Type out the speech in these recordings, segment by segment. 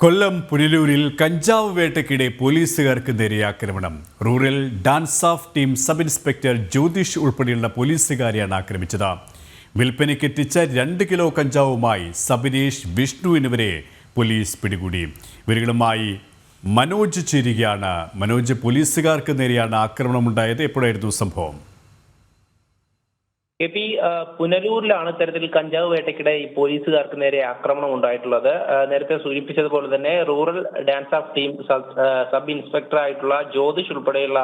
കൊല്ലം പുനലൂരിൽ കഞ്ചാവ് വേട്ടയ്ക്കിടെ പോലീസുകാർക്ക് നേരെ ആക്രമണം. Rural dance of team sub inspector Jyothish ഉൾപ്പെടെയുള്ള പോലീസുകാരെയാണ് ആക്രമിച്ചത്. വിൽപ്പനയ്ക്കെത്തിച്ച 2 കിലോ കഞ്ചാവുമായി സബിനേഷ്, വിഷ്ണു എന്നിവരെ പോലീസ് പിടികൂടി. ഇവരുമായി മനോജ് ചേരുകയാണ്. മനോജ്, പോലീസുകാർക്ക് നേരെയാണ് ആക്രമണമുണ്ടായത്. എപ്പോഴായിരുന്നു സംഭവം? പുനലൂരിലാണ് ഇത്തരത്തിൽ കഞ്ചാവ് വേട്ടയ്ക്കിടെ ഈ പോലീസുകാർക്ക് നേരെ ആക്രമണം ഉണ്ടായിട്ടുള്ളത്. നേരത്തെ സൂചിപ്പിച്ചതുപോലെ തന്നെ rural dance of team sub inspector ആയിട്ടുള്ള ജ്യോതിഷ് ഉൾപ്പെടെയുള്ള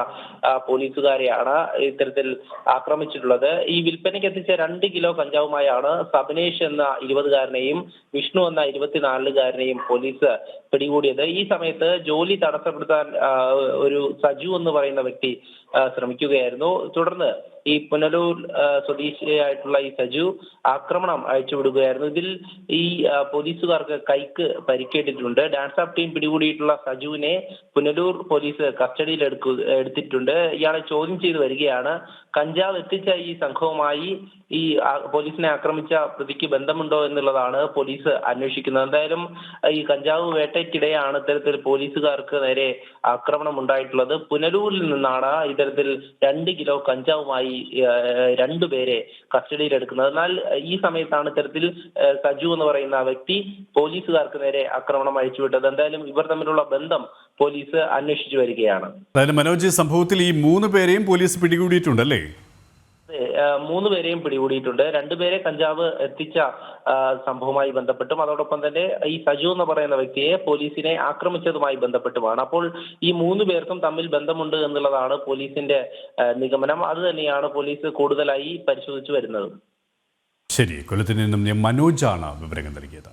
പോലീസുകാരെയാണ് ഇത്തരത്തിൽ ആക്രമിച്ചിട്ടുള്ളത്. ഈ വിൽപ്പനയ്ക്ക് എത്തിച്ച 2 കിലോ കഞ്ചാവുമായാണ് സബിനേഷ് എന്ന 20-കാരനെയും വിഷ്ണു എന്ന 24-കാരനെയും പോലീസ് പിടികൂടിയത്. ഈ സമയത്ത് ജോലി തടസ്സപ്പെടുത്താൻ ഒരു സജു എന്ന് പറയുന്ന വ്യക്തി ശ്രമിക്കുകയായിരുന്നു. തുടർന്ന് ഈ പുനലൂർ സ്വദേശിയായിട്ടുള്ള ഈ സജു ആക്രമണം അയച്ചുവിടുകയായിരുന്നു. ഇതിൽ ഈ പോലീസുകാർക്ക് കൈക്ക് പരിക്കേറ്റിട്ടുണ്ട്. ഡാൻസ് ഓഫ് ടീം പിടികൂടിയിട്ടുള്ള സജുവിനെ പുനലൂർ പോലീസ് കസ്റ്റഡിയിൽ എടുത്തിട്ടുണ്ട്. ഇയാളെ ചോദ്യം ചെയ്ത് വരികയാണ്. കഞ്ചാവ് എത്തിച്ച ഈ സംഘവുമായി ഈ പോലീസിനെ ആക്രമിച്ച പ്രതിക്ക് ബന്ധമുണ്ടോ എന്നുള്ളതാണ് പോലീസ് അന്വേഷിക്കുന്നത്. എന്തായാലും ഈ കഞ്ചാവ് വേട്ടയ്ക്കിടെയാണ് ഇത്തരത്തിൽ പോലീസുകാർക്ക് നേരെ ആക്രമണം ഉണ്ടായിട്ടുള്ളത്. പുനലൂരിൽ നിന്നാണ് ഇത്തരത്തിൽ 2 കിലോ കഞ്ചാവുമായി 2 പേരെ കസ്റ്റഡിയിൽ എടുക്കുന്നത്. എന്നാൽ ഈ സമയത്താണ് ഇത്തരത്തിൽ സജു എന്ന് പറയുന്ന വ്യക്തി പോലീസുകാർക്ക് നേരെ ആക്രമണം അയച്ചുവിട്ടത്. എന്തായാലും ഇവർ തമ്മിലുള്ള ബന്ധം പോലീസ് അന്വേഷിച്ചു വരികയാണ്. മനോജ്, സംഭവത്തിൽ ഈ 3 പേരെയും പോലീസ് പിടികൂടിയിട്ടുണ്ടല്ലേ? 3 പേരെയും പിടികൂടിയിട്ടുണ്ട്. 2 പേരെ കഞ്ചാവ് എത്തിച്ച സംഭവവുമായി ബന്ധപ്പെട്ടും അതോടൊപ്പം തന്നെ ഈ സജു എന്ന് പറയുന്ന വ്യക്തിയെ പോലീസിനെ ആക്രമിച്ചതുമായി ബന്ധപ്പെട്ടുമാണ്. അപ്പോൾ ഈ 3 പേർക്കും തമ്മിൽ ബന്ധമുണ്ട് എന്നുള്ളതാണ് പോലീസിന്റെ നിഗമനം. അത് തന്നെയാണ് പോലീസ് കൂടുതലായി പരിശോധിച്ചു വരുന്നത്. ശരി, കൊല്ലത്ത് നിന്നും മനോജാണ് വിവരങ്ങൾ നൽകിയത്.